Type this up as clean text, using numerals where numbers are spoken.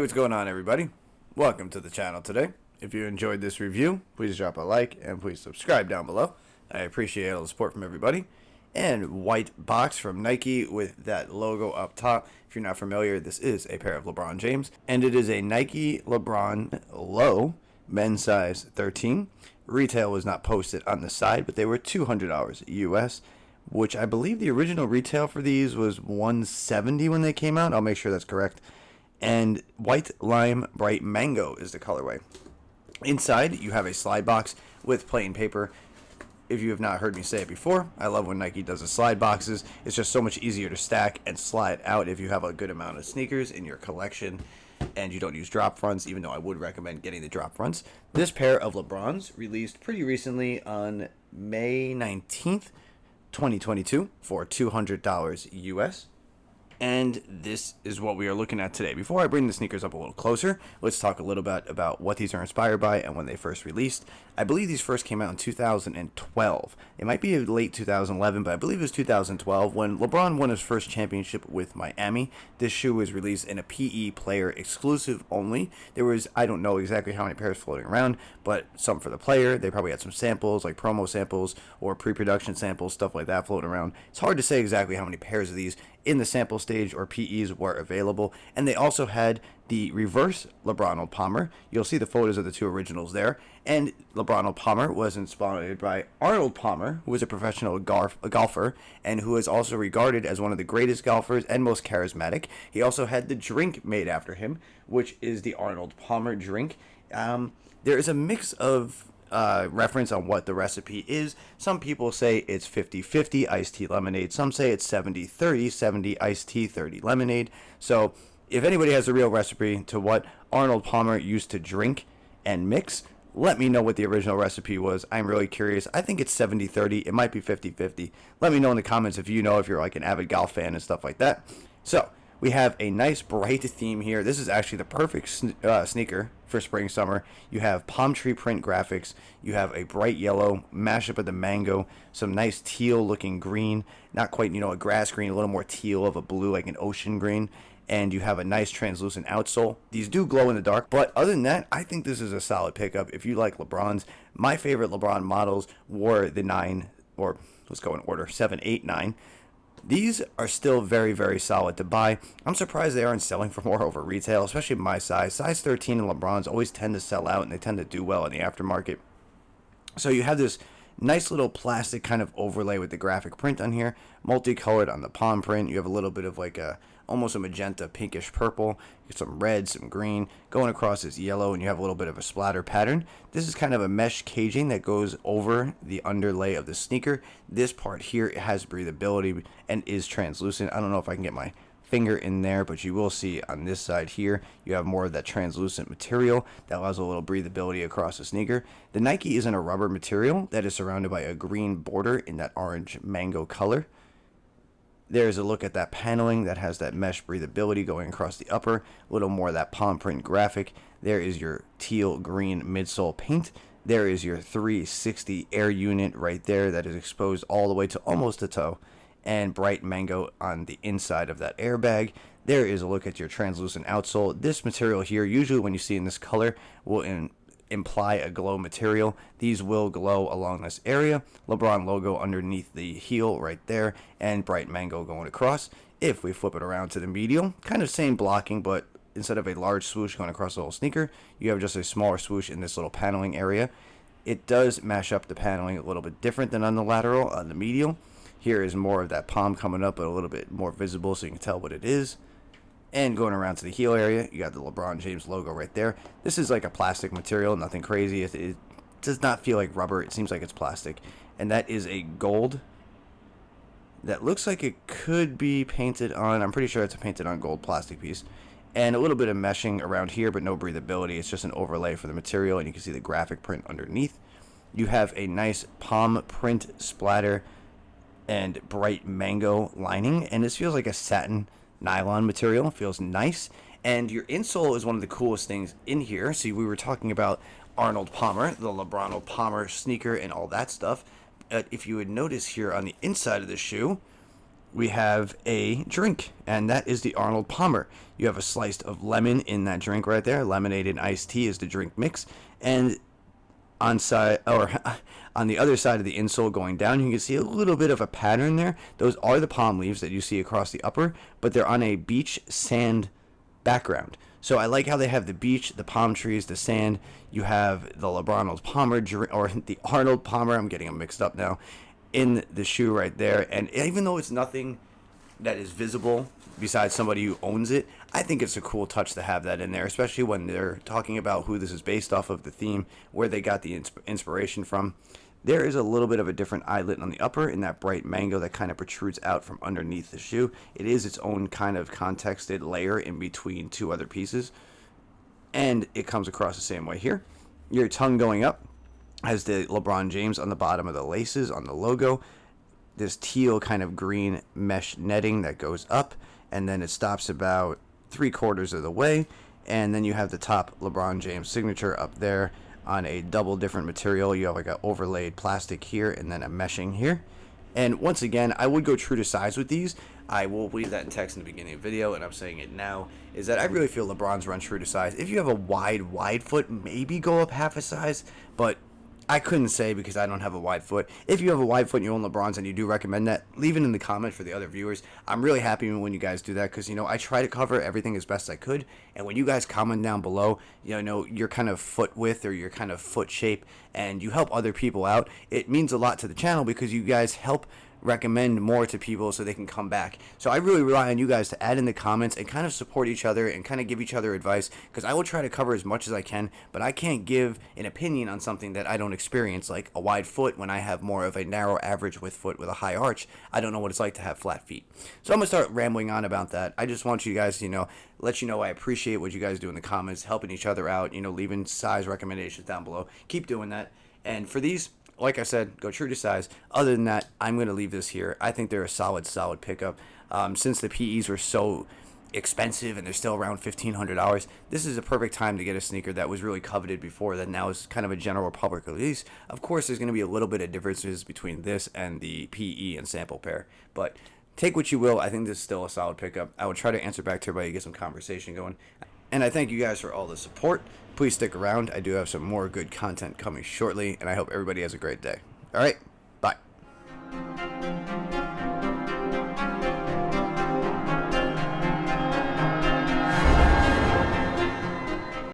what's going on, everybody? Welcome to the channel today. If you enjoyed this review, please drop a like and please subscribe down below. I appreciate all the support from everybody. And white box from Nike with that logo up top. If you're not familiar, this is a pair of Lebron James, and it is a Nike Lebron Low men's size 13. Retail was not posted on the side, but they were $200 US, which I believe the original retail for these was $170 when they came out. I'll make sure that's correct. And white lime bright mango is the colorway. Inside, you have a slide box with plain paper. If you have not heard me say it before, I love when Nike does the slide boxes. It's just so much easier to stack and slide out if you have a good amount of sneakers in your collection and you don't use drop fronts, even though I would recommend getting the drop fronts. This pair of Lebron's released pretty recently on May 19th, 2022 for $200 US. And this is what we are looking at today. Before I bring the sneakers up a little closer, let's talk a little bit about what these are inspired by and when they first released. I believe these first came out in 2012. It might be late 2011, but I believe it was 2012 when LeBron won his first championship with Miami. This shoe was released in a PE player exclusive only. There was, I don't know exactly how many pairs floating around, but some for the player. They probably had some samples, like promo samples or pre-production samples, stuff like that floating around. It's hard to say exactly how many pairs of these in the sample stage or PEs were available. And they also had the reverse Lebronald Palmer. You'll see the photos of the two originals there. And Lebronald Palmer was inspired by Arnold Palmer, who was a professional golfer and who is also regarded as one of the greatest golfers and most charismatic. He also had the drink made after him, which is the Arnold Palmer drink. There is a mix of reference on what the recipe is. Some people say it's 50-50 iced tea lemonade. Some say it's 70-30, 70 iced tea, 30 lemonade. So if anybody has a real recipe to what Arnold Palmer used to drink and mix, let me know what the original recipe was. I'm really curious. I think it's 70-30. It might be 50-50. Let me know in the comments if you know, if you're like an avid golf fan and stuff like that. So we have a nice bright theme here. This is actually the perfect sneaker for spring summer. You have palm tree print graphics. You have a bright yellow mashup of the mango, some nice teal looking green, not quite, a grass green, a little more teal of a blue, like an ocean green. And you have a nice translucent outsole. These do glow in the dark, but other than that, I think this is a solid pickup if you like Lebron's. My favorite Lebron models were the 9, or let's go in order, 7, 8, 9. These are still very, very solid to buy. I'm surprised they aren't selling for more over retail, especially my size. Size 13 and Lebron's always tend to sell out, and they tend to do well in the aftermarket. So you have this nice little plastic kind of overlay with the graphic print on here, multicolored on the palm print. You have a little bit of like almost a magenta, pinkish purple, some red, some green, going across this yellow, and you have a little bit of a splatter pattern. This is kind of a mesh caging that goes over the underlay of the sneaker. This part here, it has breathability and is translucent. I don't know if I can get my finger in there, but you will see on this side here, you have more of that translucent material that allows a little breathability across the sneaker. The Nike isn't a rubber material that is surrounded by a green border in that orange mango color. There's a look at that paneling that has that mesh breathability going across the upper, a little more of that palm print graphic. There is your teal green midsole paint. There is your 360 air unit right there that is exposed all the way to almost the toe, and bright mango on the inside of that airbag. There is a look at your translucent outsole. This material here, usually when you see in this color, will imply a glow material. These will glow along this area. LeBron logo underneath the heel right there, and bright mango going across. If we flip it around to the medial, kind of same blocking, but instead of a large swoosh going across the whole sneaker, you have just a smaller swoosh in this little paneling area. It does mash up the paneling a little bit different than on the lateral. On the medial, here is more of that palm coming up, but a little bit more visible so you can tell what it is. And going around to the heel area, you got the Lebron James logo right there. This is like a plastic material, nothing crazy. It does not feel like rubber. It seems like it's plastic. And that is a gold that looks like it could be painted on. I'm pretty sure it's a painted on gold plastic piece. And a little bit of meshing around here, but no breathability. It's just an overlay for the material, and you can see the graphic print underneath. You have a nice palm print splatter and bright mango lining, and this feels like a satin nylon material. It feels nice, and your insole is one of the coolest things in here. See, we were talking about Arnold Palmer, the Lebronald Palmer sneaker and all that stuff. If you would notice here on the inside of the shoe, we have a drink, and that is the Arnold Palmer. You have a slice of lemon in that drink right there. Lemonade and iced tea is the drink mix, and on side or on the other side of the insole going down, you can see a little bit of a pattern there. Those are the palm leaves that you see across the upper, but they're on a beach sand background. So I like how they have the beach, the palm trees, the sand. You have the Lebron'S Palmer or the Arnold Palmer. I'm getting them mixed up now. In the shoe right there, and even though it's nothing that is visible besides somebody who owns it, I think it's a cool touch to have that in there, especially when they're talking about who this is based off of, the theme, where they got the inspiration from. There is a little bit of a different eyelet on the upper in that bright mango that kind of protrudes out from underneath the shoe. It is its own kind of contexted layer in between two other pieces, and it comes across the same way here. Your tongue going up has the Lebron James on the bottom of the laces on the logo. This teal kind of green mesh netting that goes up, and then it stops about 3/4 of the way, and then you have the top Lebron James signature up there on a double different material. You have like an overlaid plastic here and then a meshing here. And once again, I would go true to size with these. I will leave that in text in the beginning of the video, and I'm saying it now, is that I really feel LeBron's run true to size. If you have a wide foot, maybe go up half a size, but I couldn't say because I don't have a wide foot. If you have a wide foot and you own LeBron's and you do recommend that, leave it in the comment for the other viewers. I'm really happy when you guys do that because, I try to cover everything as best I could. And when you guys comment down below, your kind of foot width or your kind of foot shape, and you help other people out, it means a lot to the channel because you guys help recommend more to people so they can come back. So I really rely on you guys to add in the comments and kind of support each other and kind of give each other advice, because I will try to cover as much as I can, but I can't give an opinion on something that I don't experience, like a wide foot when I have more of a narrow average width foot with a high arch. I don't know what it's like to have flat feet. So I'm gonna start rambling on about that. I just want you guys to let you know I appreciate what you guys do in the comments, helping each other out, leaving size recommendations down below. Keep doing that. And for these, like I said, go true to size. Other than that, I'm going to leave this here. I think they're a solid pickup. Since the PEs were so expensive and they're still around $1,500, this is a perfect time to get a sneaker that was really coveted before that now is kind of a general public release. Of course, there's going to be a little bit of differences between this and the PE and sample pair, but take what you will. I think this is still a solid pickup. I will try to answer back to everybody, get some conversation going. And I thank you guys for all the support. Please stick around. I do have some more good content coming shortly, and I hope everybody has a great day. All right.